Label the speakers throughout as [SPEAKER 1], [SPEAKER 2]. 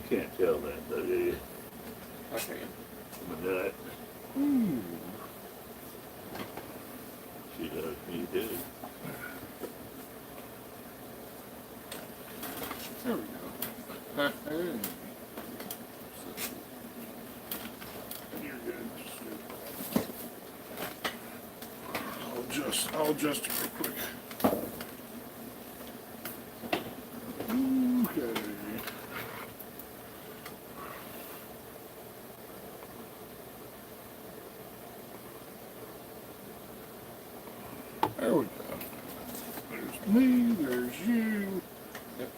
[SPEAKER 1] can't tell that though, do you?
[SPEAKER 2] I can.
[SPEAKER 1] But that, she does me too.
[SPEAKER 2] There we go. You're good. I'll adjust it real quick. Okay. There we go. There's me, there's you.
[SPEAKER 3] Yep.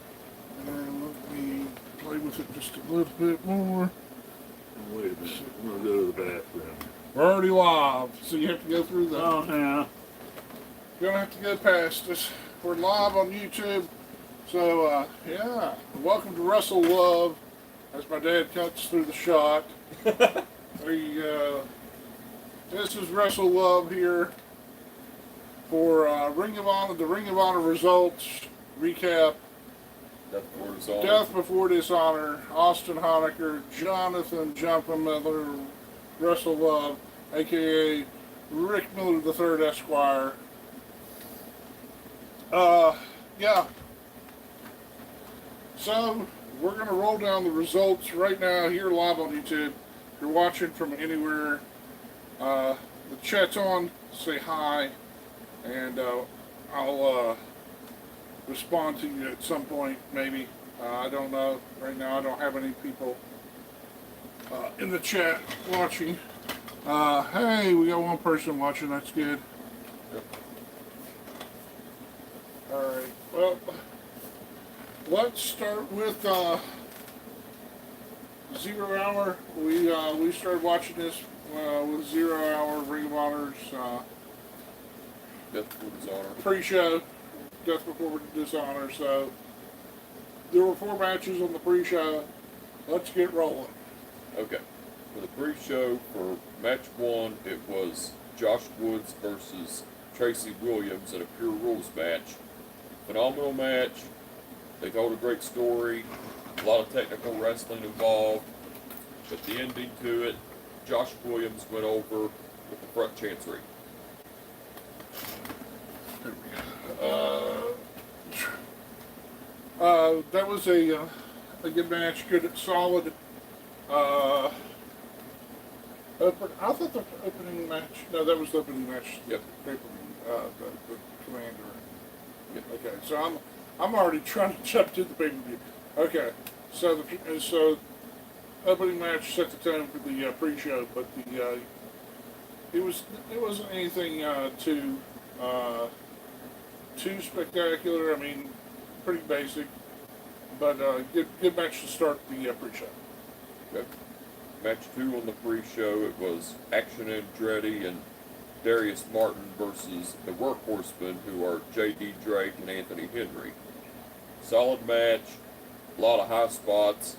[SPEAKER 2] And let me play with it just a little bit more.
[SPEAKER 1] Wait a minute, I'm gonna go to the bathroom.
[SPEAKER 2] We're already live, so you have to go through the...
[SPEAKER 1] Oh, now.
[SPEAKER 2] You're gonna have to go past us. We're live on YouTube. So, yeah. Welcome to Wrestle Love, as my dad cuts through the shot. There you go. This is Wrestle Love here for Ring of Honor, the Ring of Honor results recap.
[SPEAKER 3] Death Before Dishonor.
[SPEAKER 2] Death Before Dishonor, Austin Honecker, Jonathan Jumpin' Miller, Wrestle Love, aka Rick Miller III Esquire. Yeah. So, we're going to roll down the results right now here live on YouTube. If you're watching from anywhere, the chat's on, say hi, and I'll respond to you at some point, maybe. I don't know. Right now, I don't have any people in the chat watching. Hey, we got one person watching. That's good.
[SPEAKER 3] Yep.
[SPEAKER 2] All right. Well, let's start with 0 Hour. We started watching this with 0 Hour Ring of Honor's
[SPEAKER 3] Death Before Dishonor.
[SPEAKER 2] pre-show, Death Before Dishonor. So there were 4 matches on the pre-show. Let's get rolling.
[SPEAKER 3] Okay. For the pre-show, for match 1, it was Josh Woods versus Tracy Williams in a Pure Rules match. Phenomenal match. They told a great story. A lot of technical wrestling involved. But the ending to it, Josh Williams went over with the front chancery.
[SPEAKER 2] There we go. That was a good match, good, solid. I thought the opening match. No, that was the opening match.
[SPEAKER 3] Yep.
[SPEAKER 2] The commander.
[SPEAKER 3] Yep.
[SPEAKER 2] Okay, so I'm already trying to jump to the pay-per-view. Okay, so opening match set the tone for the pre-show, but it wasn't anything too spectacular. I mean, pretty basic, but good match to start the pre-show.
[SPEAKER 3] Okay. Match 2 on the pre-show, it was Action Andretti and Darius Martin versus the Workhorsemen, who are J.D. Drake and Anthony Henry. Solid match, a lot of high spots,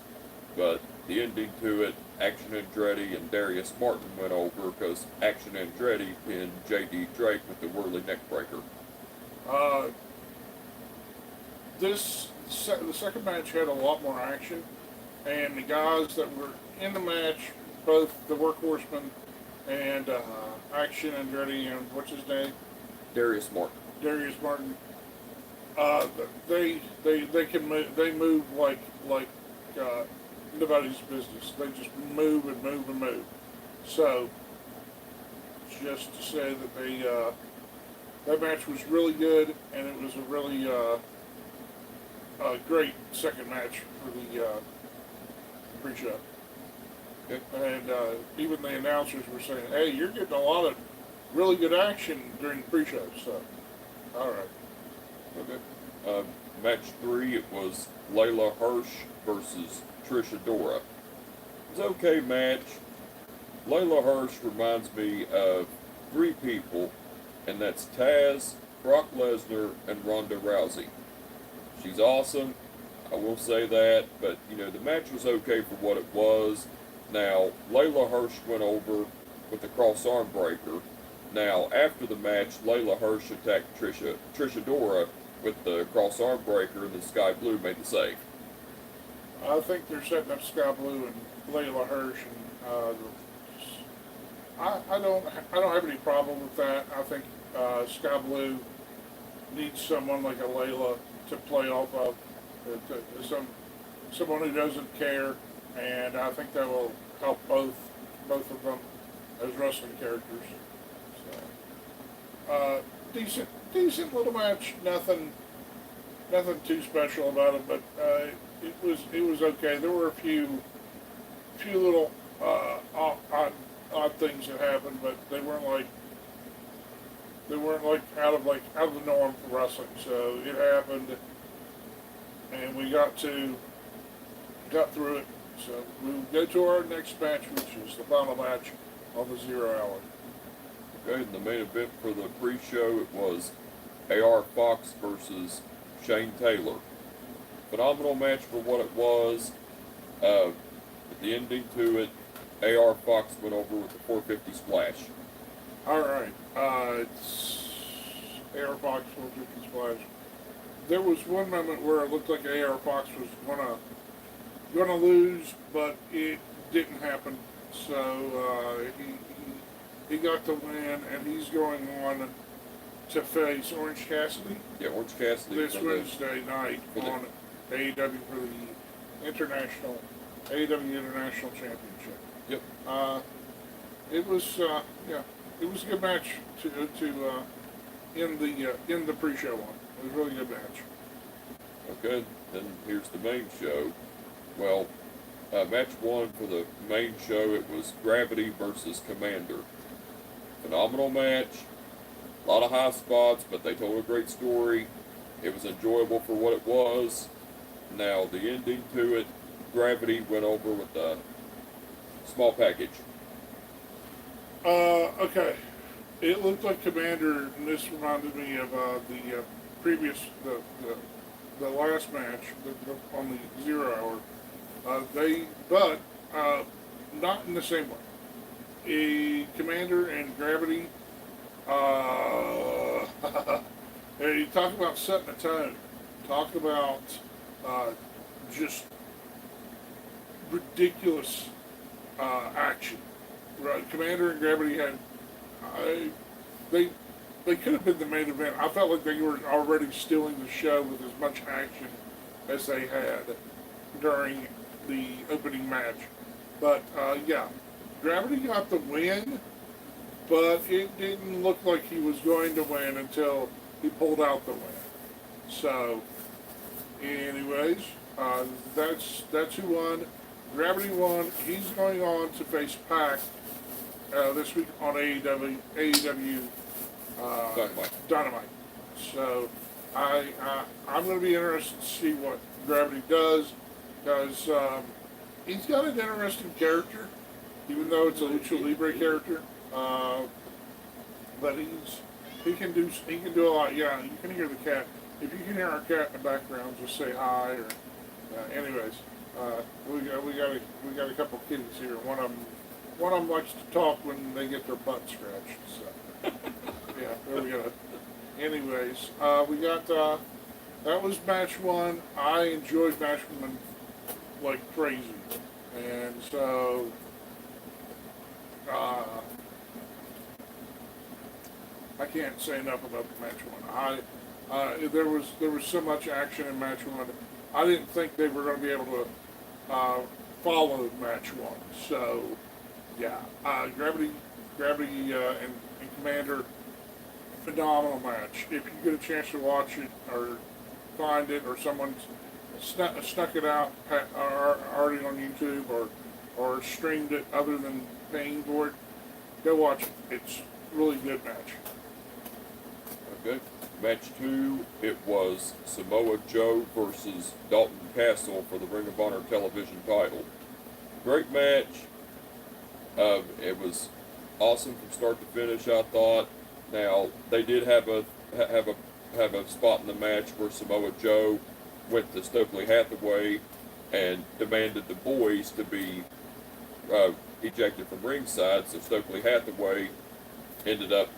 [SPEAKER 3] but the ending to it, Action Andretti and Darius Martin went over because Action Andretti pinned J.D. Drake with the whirly neck breaker.
[SPEAKER 2] The second match had a lot more action, and the guys that were in the match, both the Workhorsemen and Action Andretti and what's his name?
[SPEAKER 3] Darius Martin.
[SPEAKER 2] Darius Martin. They can move. They move like nobody's business. They just move and move and move. So, just to say that that match was really good, and it was a really great second match for the pre-show.
[SPEAKER 3] Okay.
[SPEAKER 2] And even the announcers were saying, "Hey, you're getting a lot of really good action during the pre-show." So, all right.
[SPEAKER 3] Okay. Match 3, it was Layla Hirsch versus Trish Adora. It was an okay match. Layla Hirsch reminds me of 3 people, and that's Taz, Brock Lesnar, and Ronda Rousey. She's awesome, I will say that, but, the match was okay for what it was. Now, Layla Hirsch went over with the cross arm breaker. Now, after the match, Layla Hirsch attacked Trish Adora with the cross arm breaker, and the Sky Blue made the save.
[SPEAKER 2] I think they're setting up Sky Blue and Layla Hirsch, and I don't have any problem with that. I think Sky Blue needs someone like a Layla to play off of, someone who doesn't care, and I think that will help both of them as wrestling characters. So, decent little match. Nothing too special about it, but it was okay. There were a few little odd things that happened, but they weren't like out of the norm for wrestling. So it happened, and we got through it. So we'll go to our next match, which is the final match on the 0 hour.
[SPEAKER 3] Okay, and the main event for the pre-show, it was AR Fox versus Shane Taylor. Phenomenal match for what it was. At the ending to it, AR Fox went over with the 450 splash.
[SPEAKER 2] All right, it's AR Fox 450 splash. There was one moment where it looked like AR Fox was gonna lose, but it didn't happen. So he got the win, and he's going on to face Orange Cassidy.
[SPEAKER 3] Yeah, Orange Cassidy.
[SPEAKER 2] This Wednesday night on AEW for the AEW International Championship.
[SPEAKER 3] Yep.
[SPEAKER 2] It was it was a good match to in the pre-show one. It was a really good match.
[SPEAKER 3] Okay, then here's the main show. Well, match one for the main show, it was Gravity versus Commander. Phenomenal match. A lot of high spots, but they told a great story. It was enjoyable for what it was. Now, the ending to it, Gravity went over with a small package.
[SPEAKER 2] Okay. It looked like Commander, and this reminded me of the previous, the last match on the 0 hour. But not in the same way. A Commander and Gravity. You talk about setting a tone. Talk about just ridiculous action. Right, Commander and Gravity had. They could have been the main event. I felt like they were already stealing the show with as much action as they had during the opening match. But yeah, Gravity got the win, but it didn't look like he was going to win until he pulled out the win. So, anyways, that's who won. Gravity won. He's going on to face Pac this week on AEW Dynamite. So I'm going to be interested to see what Gravity does, because he's got an interesting character, even though it's a Lucha Libre character. But he can do a lot. Yeah, you can hear the cat. If you can hear our cat in the background, just say hi. Or anyways, we got a couple kitties here. One of them likes to talk when they get their butt scratched. So yeah, there we go. Anyways, we got that was match one. I enjoyed match one like crazy, and so I can't say enough about the match one. There was so much action in match one. I didn't think they were going to be able to follow match one. So yeah, Gravity and Commander, phenomenal match. If you get a chance to watch it or find it, or someone snuck it out already on YouTube or streamed it other than paying for it, go watch it. It's a really good match.
[SPEAKER 3] Okay. Match two, it was Samoa Joe versus Dalton Castle for the Ring of Honor television title. Great match. It was awesome from start to finish, I thought. Now, they did have a spot in the match where Samoa Joe went to Stokely Hathaway and demanded the boys to be ejected from ringside. So Stokely Hathaway ended up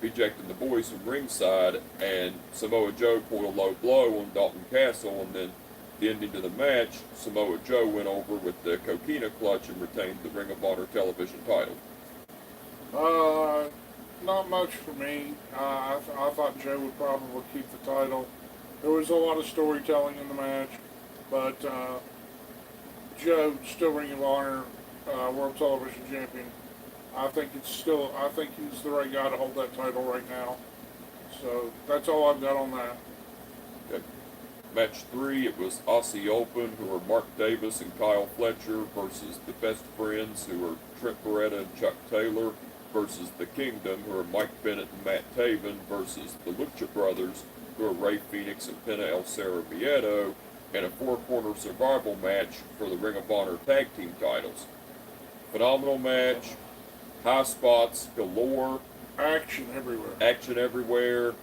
[SPEAKER 3] ejecting the boys from ringside, and Samoa Joe pulled a low blow on Dalton Castle, and then the ending to the match, Samoa Joe went over with the Coquina clutch and retained the Ring of Honor television title.
[SPEAKER 2] Not much for me. I thought Joe would probably keep the title. There was a lot of storytelling in the match, but Joe still Ring of Honor World Television Champion. I think he's the right guy to hold that title right now. So that's all I've got on that.
[SPEAKER 3] Okay. Match 3, it was Aussie Open, who are Mark Davis and Kyle Fletcher, versus the Best Friends, who are Trent Beretta and Chuck Taylor, versus the Kingdom, who are Mike Bennett and Matt Taven, versus the Lucha Brothers, who are Ray Phoenix and Pena El Cerro Miedo, and a 4-corner survival match for the Ring of Honor Tag Team titles. Phenomenal match, high spots galore,
[SPEAKER 2] Action everywhere.
[SPEAKER 3] action everywhere.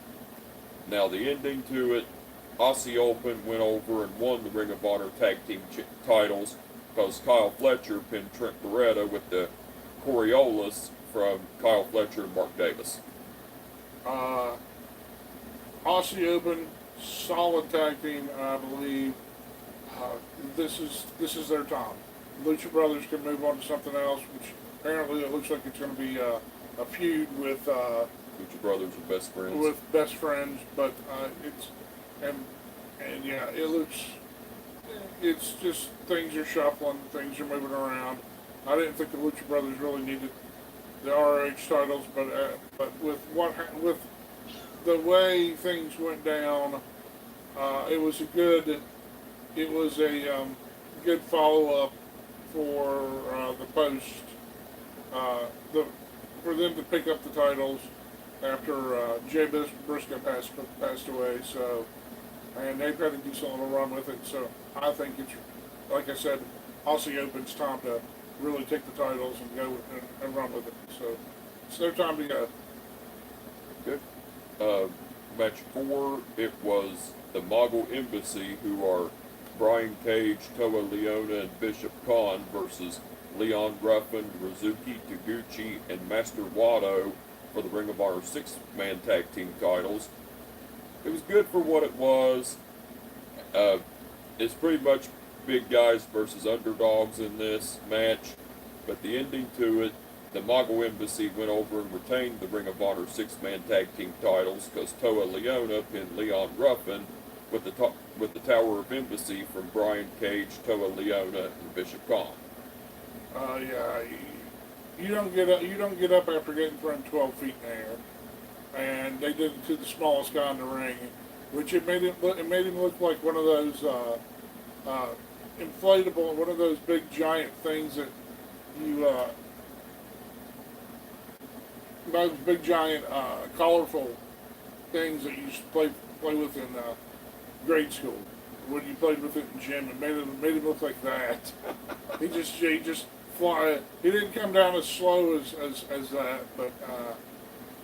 [SPEAKER 3] Now the ending to it, Aussie Open went over and won the Ring of Honor Tag Team titles because Kyle Fletcher pinned Trent Beretta with the Coriolis from Kyle Fletcher and Mark Davis.
[SPEAKER 2] Aussie Open, solid tag team, I believe. This is their time. Lucha Brothers can move on to something else, which apparently it looks like it's going to be a feud with
[SPEAKER 3] Lucha Brothers are best friends.
[SPEAKER 2] with Best Friends, but yeah, it's just things are shuffling, things are moving around. I didn't think the Lucha Brothers really needed the ROH titles, but with the way things went down, it was a good follow up for the post for them to pick up the titles after Jay Briscoe passed away. So, and they've had a decent little run with it. So I think it's, like I said, Aussie Open's time to really take the titles and go and run with it. So it's their time to go.
[SPEAKER 3] Good. Match 4, it was the Mogul Embassy, who are Brian Cage, Toa Leona, and Bishop Khan versus Leon Ruffin, Rizuki Taguchi, and Master Wato for the Ring of Honor 6-man tag team titles. It was good for what it was. It's pretty much big guys versus underdogs in this match, but the ending to it, the Mogul Embassy went over and retained the Ring of Honor 6-man tag team titles because Toa Leona pinned Leon Ruffin with the Tower of Embassy from Brian Cage, Toa Leona, and Bishop Khan.
[SPEAKER 2] Yeah, you don't get up after getting thrown 12 feet in the air, and they did it to the smallest guy in the ring, which it made him look like one of those inflatable, one of those big giant things that you those big giant colorful things that you used to play with in grade school when you played with it in gym. It made him look like that. he just fly. He didn't come down as slow as that, but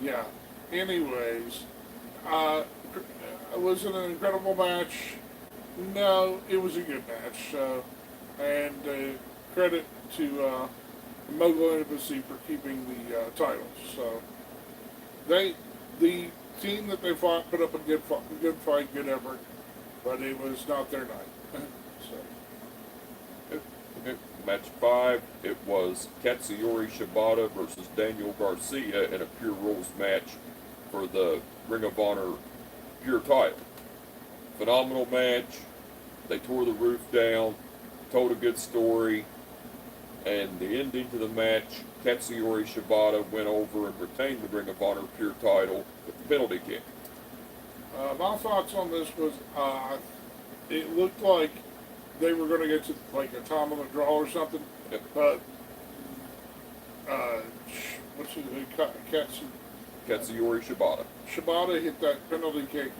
[SPEAKER 2] yeah. Anyways, was it an incredible match? No, it was a good match. And credit to Mogul Embassy for keeping the titles. So the team that they fought put up a good fight, good effort, but it was not their night.
[SPEAKER 3] Okay. Match 5, it was Katsuyori Shibata versus Daniel Garcia in a Pure Rules match for the Ring of Honor Pure title. Phenomenal match. They tore the roof down, told a good story, and the ending to the match, Katsuyori Shibata went over and retained the Ring of Honor Pure title with the penalty kick.
[SPEAKER 2] My thoughts on this was, it looked like they were going to get to like a time limit draw or something,
[SPEAKER 3] Yep.
[SPEAKER 2] but what's his name?
[SPEAKER 3] Katsuyori Shibata.
[SPEAKER 2] Shibata hit that penalty kick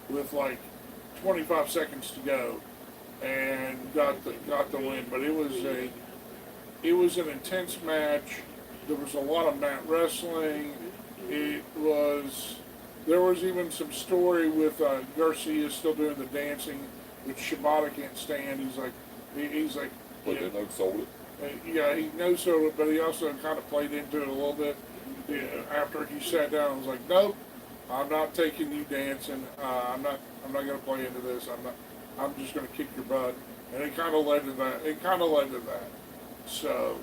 [SPEAKER 2] with like 25 seconds to go and got the win. But it was an intense match. There was a lot of mat wrestling. There was even some story with Garcia still doing the dancing, which Shibata can't stand. He's like,
[SPEAKER 3] But they no-sold it.
[SPEAKER 2] yeah, he no-sold it, but he also kind of played into it a little bit. Yeah, after he sat down, and was like, nope, I'm not taking you dancing. I'm not going to play into this. I'm just going to kick your butt, and it kind of led to that. So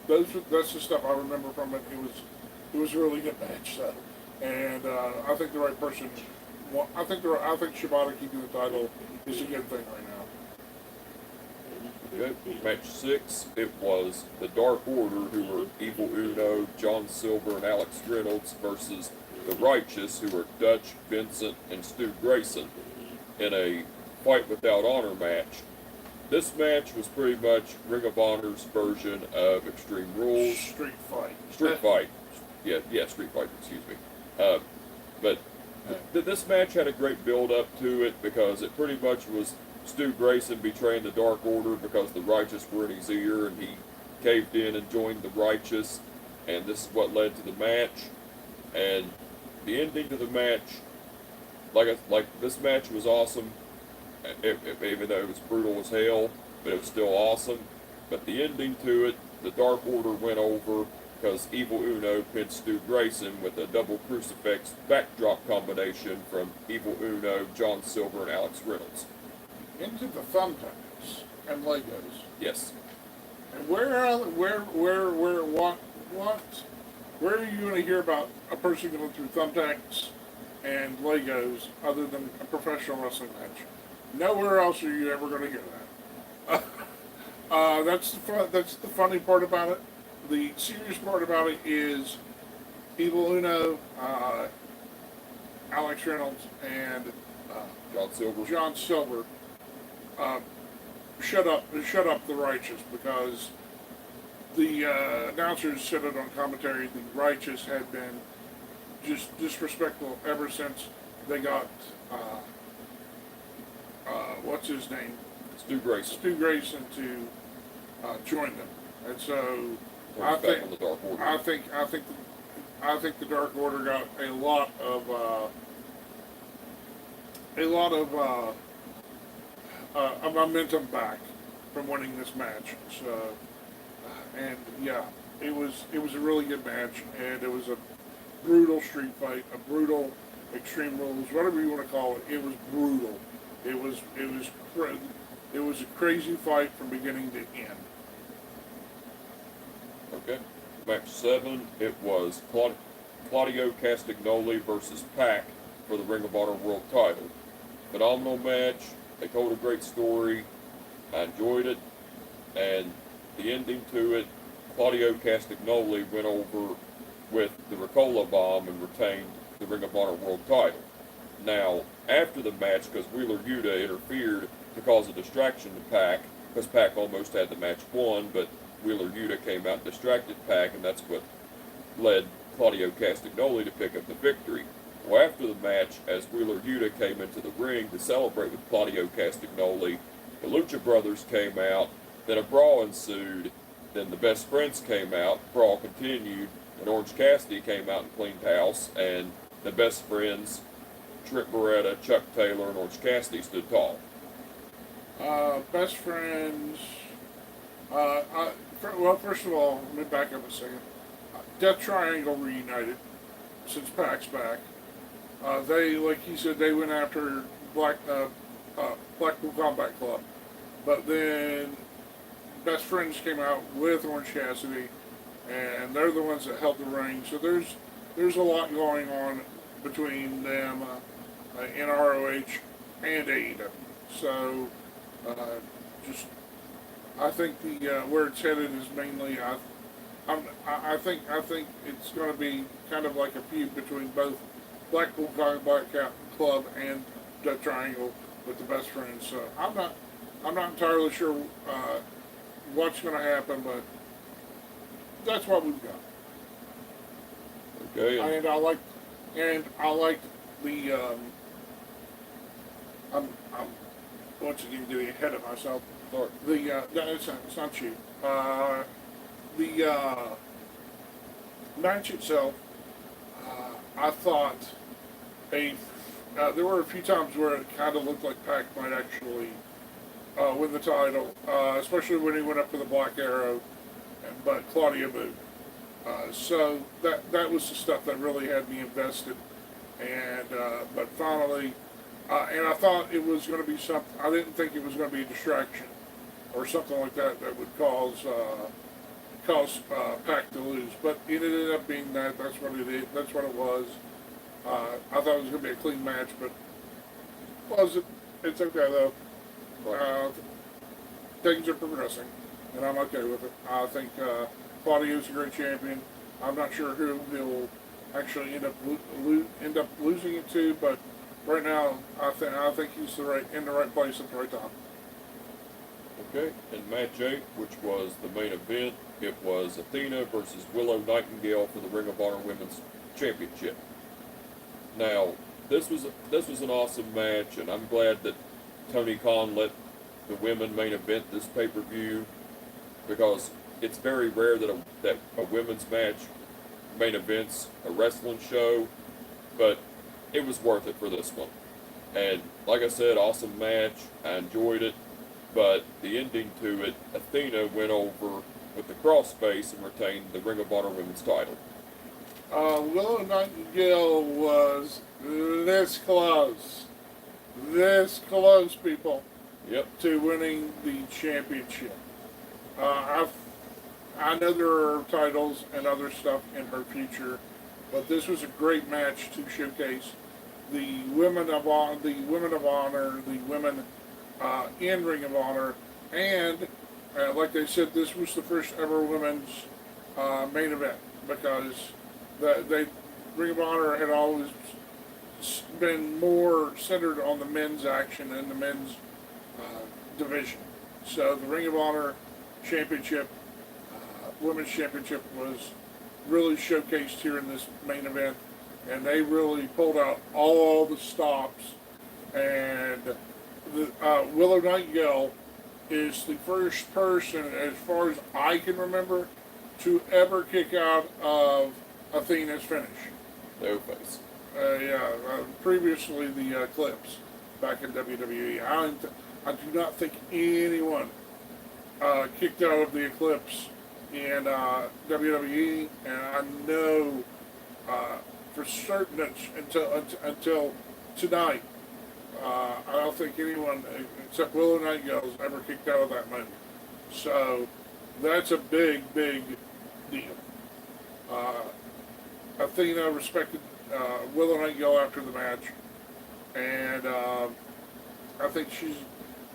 [SPEAKER 2] that's the stuff I remember from it. It was a really good match. So, and I think the right person. I think Shibata keeping the title is a good thing right now.
[SPEAKER 3] Okay. Match 6, it was the Dark Order, who were Evil Uno, John Silver, and Alex Reynolds, versus the Righteous, who were Dutch, Vincent, and Stu Grayson, in a Fight Without Honor match. This match was pretty much Ring of Honor's version of Extreme Rules.
[SPEAKER 2] Street Fight.
[SPEAKER 3] Street Fight. Yeah, Street Fight, excuse me. But this match had a great build-up to it because it pretty much was Stu Grayson betraying the Dark Order because the Righteous were in his ear, and he caved in and joined the Righteous, and this is what led to the match. And the ending to the match, like this match was awesome, even though it was brutal as hell, but it was still awesome. But the ending to it, the Dark Order went over because Evil Uno pinned Stu Grayson with a double crucifix backdrop combination from Evil Uno, John Silver, and Alex Reynolds.
[SPEAKER 2] Into the thumbtacks and Legos.
[SPEAKER 3] Yes.
[SPEAKER 2] And where are you going to hear about a person going through thumbtacks and Legos other than a professional wrestling match? Nowhere else are you ever going to hear that. That's the funny part about it. The serious part about it is Evil Uno, Alex Reynolds, and John Silver shut up the Righteous, because the announcers said it on commentary. The Righteous had been just disrespectful ever since they got what's his name,
[SPEAKER 3] Stu
[SPEAKER 2] Grayson to join them, and so I think the Dark Order got a lot of momentum back from winning this match. So, and yeah, it was a really good match, and it was a brutal street fight, a brutal Extreme Rules, whatever you want to call it. It was brutal. It was a crazy fight from beginning to end.
[SPEAKER 3] Okay. Match 7, it was Claudio Castagnoli versus Pac for the Ring of Honor World title. Phenomenal match. They told a great story. I enjoyed it. And the ending to it, Claudio Castagnoli went over with the Ricola Bomb and retained the Ring of Honor World title. Now, after the match, because Wheeler Yuta interfered to cause a distraction to Pac, because Pac almost had the match won, but Wheeler Yuta came out and distracted Pac, and that's what led Claudio Castagnoli to pick up the victory. Well, after the match, as Wheeler Yuta came into the ring to celebrate with Claudio Castagnoli, the Lucha Brothers came out, then a brawl ensued, then the Best Friends came out, brawl continued, and Orange Cassidy came out and cleaned house, and the Best Friends, Trent Beretta, Chuck Taylor, and Orange Cassidy stood tall.
[SPEAKER 2] Best Friends. Well, first of all, let me back up a second. Death Triangle reunited since Pac's back. They, like he said, they went after Blackpool Combat Club, but then Best Friends came out with Orange Cassidy, and they're the ones that held the ring. So there's a lot going on between them in ROH and AEW. So I think the where it's headed is mainly I think it's going to be kind of like a feud between both Blackpool Combat Club and the Triangle with the Best Friends. So I'm not entirely sure what's going to happen, but that's what we've got.
[SPEAKER 3] Okay.
[SPEAKER 2] And I like the I'm once again getting ahead of myself.
[SPEAKER 3] Sorry.
[SPEAKER 2] It's not you. The match itself, I thought there were a few times where it kind of looked like Pac might actually win the title, especially when he went up for the Black Arrow, but Claudia moved. So that was the stuff that really had me invested, and but finally And I thought it was going to be something. I didn't think it was going to be a distraction or something like that that would cause Pac to lose. But it ended up being that. That's what it is. That's what it was. I thought it was going to be a clean match, but it wasn't. It's okay though. Things are progressing, and I'm okay with it. I think Claudio's a great champion. I'm not sure who he'll actually end up losing it to, but right now I think he's in the right place at the right time.
[SPEAKER 3] Okay, and match 8, which was the main event, it was Athena versus Willow Nightingale for the Ring of Honor Women's Championship. Now, this was an awesome match, and I'm glad that Tony Khan let the women main event this pay-per-view, because it's very rare that a women's match main events a wrestling show, but it was worth it for this one. And like I said, awesome match. I enjoyed it, but the ending to it, Athena went over with the crossface and retained the Ring of Honor Women's title.
[SPEAKER 2] Willow Nightingale was this close, people,
[SPEAKER 3] Yep.
[SPEAKER 2] to winning the championship. I know there are titles and other stuff in her future, but this was a great match to showcase the women of honor, the women in Ring of Honor, and like they said, this was the first ever women's main event, because Ring of Honor had always been more centered on the men's action and the men's division. So the Ring of Honor Championship, Women's Championship, was really showcased here in this main event, and they really pulled out all the stops. And Willow Nightingale is the first person, as far as I can remember, to ever kick out of Athena's finish.
[SPEAKER 3] No face.
[SPEAKER 2] Previously the Eclipse back in WWE. I do not think anyone kicked out of the Eclipse in WWE, and I know for certain that until tonight, I don't think anyone except Willow Nightingale has ever kicked out of that moment. So that's a big, big deal. Athena respected Willow Nightingale after the match, and I think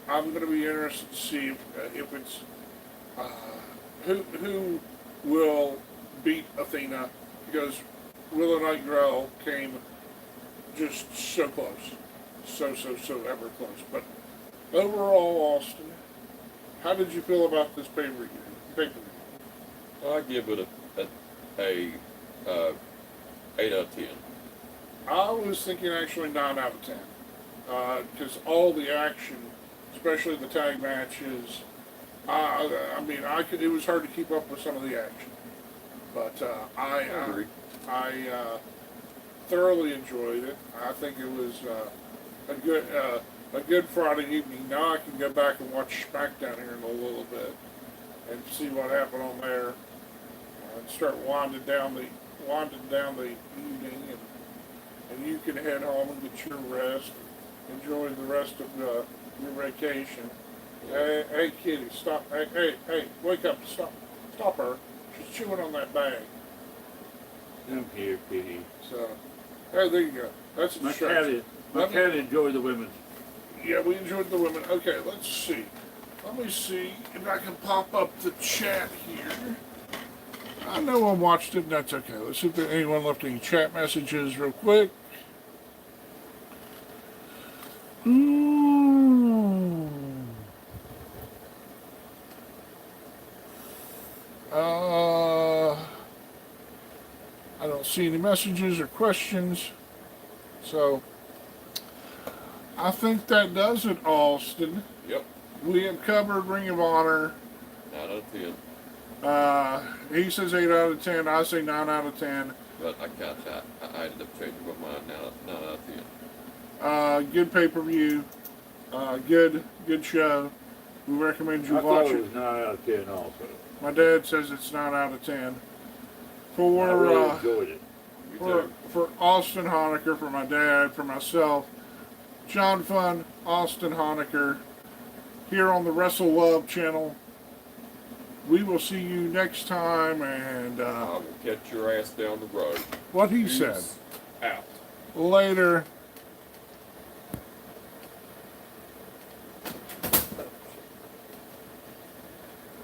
[SPEAKER 2] I'm going to be interested to see if it's who will beat Athena, because Willow Nightingale came just so close, so ever close. But overall, Austin, how did you feel about this pay-per-view?
[SPEAKER 3] I give it a 8 out of 10.
[SPEAKER 2] I was thinking actually 9 out of 10, because all the action, especially the tag matches, it was hard to keep up with some of the action, but I thoroughly enjoyed it. I think it was a good Friday evening. Now I can go back and watch SmackDown here in a little bit and see what happened on there, and start winding down the evening, and you can head home and get your rest, enjoy the rest of your vacation. Hey, kitty, stop! Hey, wake up! Stop her! She's chewing on that bag.
[SPEAKER 1] I'm here, kitty.
[SPEAKER 2] So, hey, there you go. That's a distraction.
[SPEAKER 1] My cat enjoyed the women's.
[SPEAKER 2] Yeah, we enjoyed the women. Okay, let's see. Let me see if I can pop up the chat here. I know one watched it, and that's okay. Let's see if anyone left any chat messages real quick. Ooh. I don't see any messages or questions. So, I think that does it, Austin.
[SPEAKER 3] Yep.
[SPEAKER 2] We have covered Ring of Honor.
[SPEAKER 3] 9 out of 10.
[SPEAKER 2] He says 8 out of 10. I say 9 out of 10.
[SPEAKER 3] But I ended up changing my mind now. 9 out of 10.
[SPEAKER 2] Good pay-per-view. Good show. We recommend you watch
[SPEAKER 1] I thought it
[SPEAKER 2] it.
[SPEAKER 1] was 9 out of 10 also.
[SPEAKER 2] My dad says it's 9 out of 10.
[SPEAKER 1] I really enjoyed it.
[SPEAKER 3] Me too.
[SPEAKER 2] For Austin Honecker, for my dad, for myself, John Fun, Austin Honecker, here on the Wrestle Love channel. We will see you next time, and
[SPEAKER 3] I will catch your ass down the road.
[SPEAKER 2] what he
[SPEAKER 3] Peace
[SPEAKER 2] said.
[SPEAKER 3] out.
[SPEAKER 2] Later.